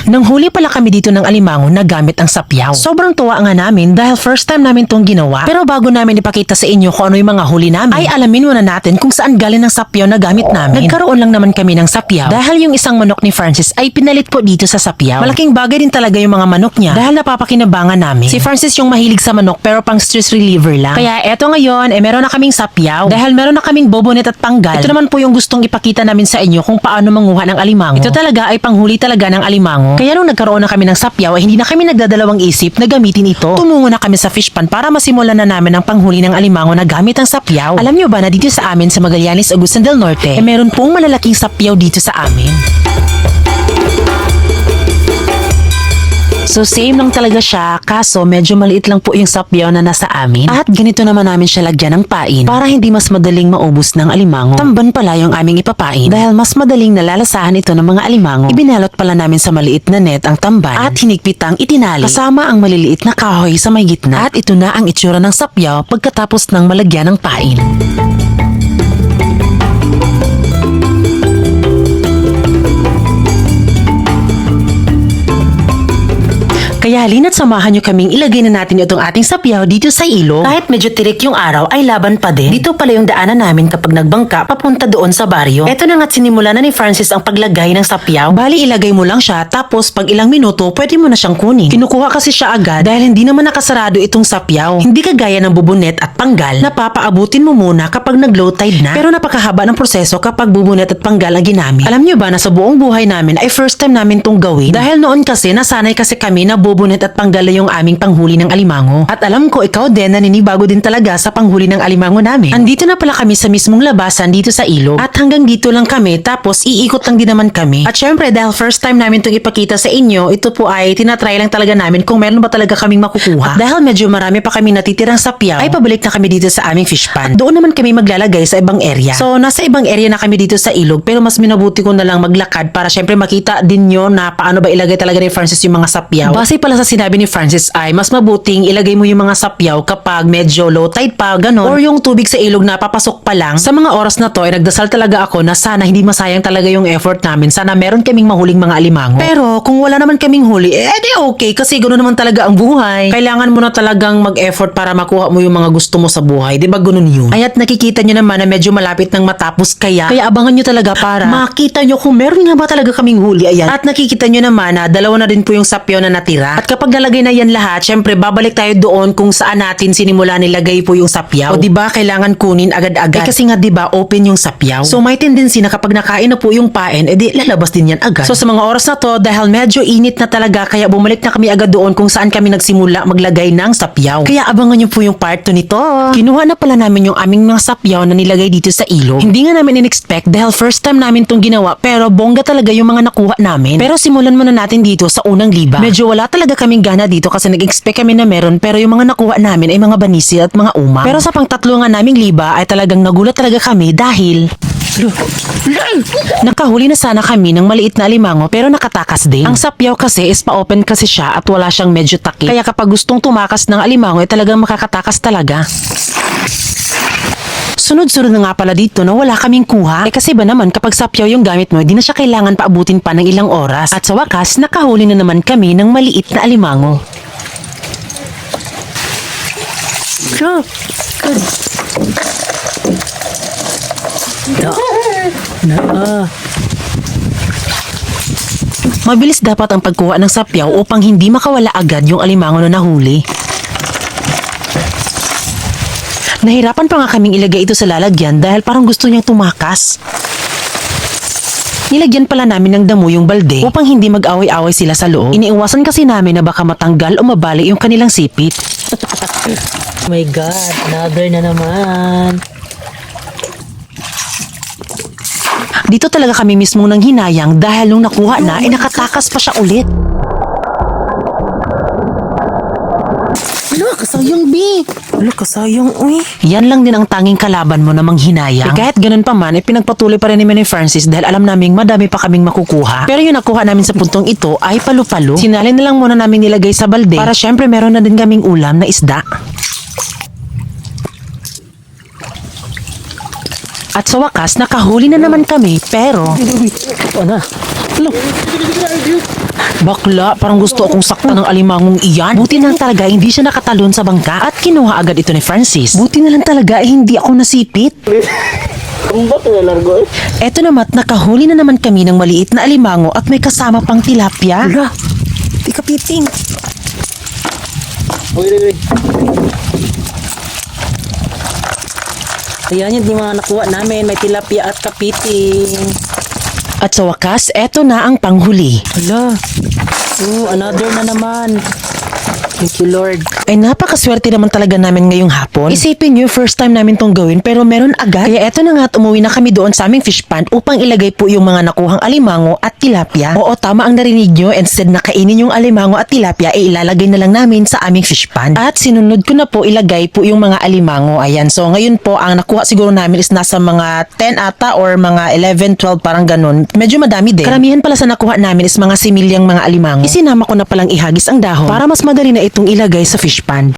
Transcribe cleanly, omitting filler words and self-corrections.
Nanghuli pala kami dito ng alimango na gamit ang sapyaw. Sobrang tuwa nga namin dahil first time namin tong ginawa. Pero bago namin ipakita sa inyo kung ano yung mga huli namin, ay alamin muna natin kung saan galing ang sapyaw na gamit namin. Nagkaroon lang naman kami ng sapyaw dahil yung isang manok ni Francis ay pinalit po dito sa sapyaw. Malaking bagay din talaga yung mga manok niya dahil napapakinabangan namin. Si Francis yung mahilig sa manok pero pang stress reliever lang. Kaya eto ngayon, meron na kaming sapyaw dahil meron na kaming bobonet at panggal. Ito naman po yung gustong ipakita namin sa inyo kung paano manguha ng alimango. Ito talaga ay panghuli talaga ng alimango. Kaya nung nagkaroon na kami ng sapyaw ay hindi na kami nagdadalawang isip na gamitin ito. Tumungo na kami sa fish pan para masimulan na namin ang panghuli ng alimango na gamit ang sapyaw. Alam nyo ba na dito sa amin sa Magallanes, Agusan del Norte, meron pong malalaking sapyaw dito sa amin. So same lang talaga siya, kaso medyo maliit lang po yung sapyaw na nasa amin. At ganito naman namin siya lagyan ng pain para hindi mas madaling maubos ng alimango. Tamban pala yung aming ipapain dahil mas madaling nalalasahan ito ng mga alimango. Ibinalot pala namin sa maliit na net ang tamban at hinigpitang itinali kasama ang maliliit na kahoy sa may gitna. At ito na ang itsura ng sapyaw pagkatapos ng malagyan ng pain. Kaya halina't samahan nyo kaming ilagay na natin itong ating sapyaw dito sa ilog. Kahit medyo tirik yung araw ay laban pa din. Dito pala yung daanan namin kapag nagbangka papunta doon sa baryo. Eto na nga't sinimula na ni Francis ang paglagay ng sapyaw. Bali ilagay mo lang siya tapos pag ilang minuto pwede mo na siyang kunin. Kinukuha kasi siya agad dahil hindi naman nakasarado itong sapyaw. Hindi kagaya ng bubunet at panggal na papaabutin mo muna kapag nag-low tide na. Pero napakahaba ng proseso kapag bubunet at panggal ang ginamit. Alam nyo ba na sa buong buhay namin ay first time namin tong gawin? Dahil noon kasi nasanay kasi kami na bubunet at panggala yung aming panghuli ng alimango. At alam ko ikaw din naninibago din talaga sa panghuli ng alimango namin. Andito na pala kami sa mismong labasan dito sa ilog. At hanggang dito lang kami tapos iikot lang din naman kami. At syempre dahil first time namin itong ipakita sa inyo, ito po ay tinatry lang talaga namin kung meron ba talaga kaming makukuha. At dahil medyo marami pa kami natitirang sapyaw, ay pabalik na kami dito sa aming fish pan. Doon naman kami maglalagay sa ibang area. So nasa ibang area na kami dito sa ilog pero mas minabuti ko na lang maglakad para syempre makita din nyo na paano ba ilagay talaga ni Francis yung mga sapyaw. Base pala sa sinabi ni Francis ay mas mabuting ilagay mo yung mga sapyaw kapag medyo low tide pa, ganon, or yung tubig sa ilog na papasok pa lang. Sa mga oras na to ay nagdasal talaga ako na sana hindi masayang talaga yung effort namin. Sana meron kaming mahuling mga alimango. Pero kung wala naman kaming huli, di okay kasi ganoon naman talaga ang buhay. Kailangan mo na talagang mag-effort para makuha mo yung mga gusto mo sa buhay. Di ba ganoon yun? Ay at nakikita nyo naman na medyo malapit nang matapos kaya abangan nyo talaga para makita nyo kung meron nga ba talaga kaming huli. Ayan. At nakikita nyo naman na dalawa na rin po yung sapyaw na natira. At kapag nalagay na yan lahat, syempre babalik tayo doon kung saan natin sinimula nilagay po yung sapyaw. O diba kailangan kunin agad-agad? Kasi nga diba open yung sapyaw. So may tendency na kapag nakain na po yung pain, edi lalabas din yan agad. So sa mga oras na to, dahil medyo init na talaga, kaya bumalik na kami agad doon kung saan kami nagsimula maglagay ng sapyaw. Kaya abangan nyo po yung part 2 nito. Kinuha na pala namin yung aming mga sapyaw na nilagay dito sa ilog. Hindi nga namin in-expect dahil first time namin tong ginawa, pero bongga talaga yung mga nakuha namin. Pero simulan muna natin dito sa unang liba. Medyo wala talaga kaming gana dito kasi nag-expect kami na meron, pero yung mga nakuha namin ay mga banisil at mga umang. Pero sa pangtatlo nga naming liba ay talagang nagulat talaga kami dahil nakahuli na sana kami ng maliit na alimango pero nakatakas din. Ang sapyaw kasi is pa-open kasi siya at wala siyang medyo takip. Kaya kapag gustong tumakas ng alimango ay talagang makakatakas talaga. Sunod-sunod na nga pala dito na wala kaming kuha. Kasi ba naman kapag sapyaw yung gamit mo, di na siya kailangan paabutin pa ng ilang oras. At sa wakas, nakahuli na naman kami ng maliit na alimango. Good. Mabilis dapat ang pagkuha ng sapyaw upang hindi makawala agad yung alimango na nahuli. Nahirapan pa nga kaming ilagay ito sa lalagyan dahil parang gusto niyang tumakas. Nilagyan pala namin ng damo yung balde upang hindi mag-away-away sila sa loob. Iniiwasan kasi namin na baka matanggal o mabali yung kanilang sipit. Oh my God, another na naman. Dito talaga kami mismo nang hinayang dahil nung nakuha na, nakatakas pa siya ulit. Kasayang, B. Kasayang, uy. Yan lang din ang tanging kalaban mo na manghinayang. Kahit ganun pa man, pinagpatuloy pa rin ni Francis dahil alam naming madami pa kaming makukuha. Pero yung nakuha namin sa puntong ito ay palu-palo. Sinali na lang muna namin nilagay sa balde para syempre meron na din kaming ulam na isda. At sa wakas, nakahuli na naman kami, pero... Ano? Bakla, parang gusto akong sakta ng alimangong iyan. Buti na lang talaga hindi siya nakatalon sa bangka at kinuha agad ito ni Francis. Buti na lang talaga hindi ako nasipit. Kumbak na largo eh. Eto namat, nakahuli na naman kami ng maliit na alimango at may kasama pang tilapia. Hala, di kapiting. Uy. Ayan yung mga nakuha namin. May tilapia at kapiting. At sa wakas, eto na ang panghuli. Hala. Oh, another na naman. Thank you, Lord. Ay napakaswerte naman talaga namin ngayong hapon. Isipin nyo, first time namin tong gawin pero meron agad. Kaya eto na nga at umuwi na kami doon sa aming fish pond upang ilagay po yung mga nakuhang alimango at tilapia. Oo, tama ang narinig nyo. Instead na kainin yung alimango at tilapia, ilalagay na lang namin sa aming fish pond. At sinunod ko na po ilagay po yung mga alimango. Ayan, so ngayon po, ang nakuha siguro namin is nasa mga 10 ata or mga 11, 12, parang ganun. Medyo madami din. Karamihan pala sa nakuha namin is mga similyang mga alimango. Isinama ko na palang ihagis ang dahon para mas madali na itong ilagay sa fish pond.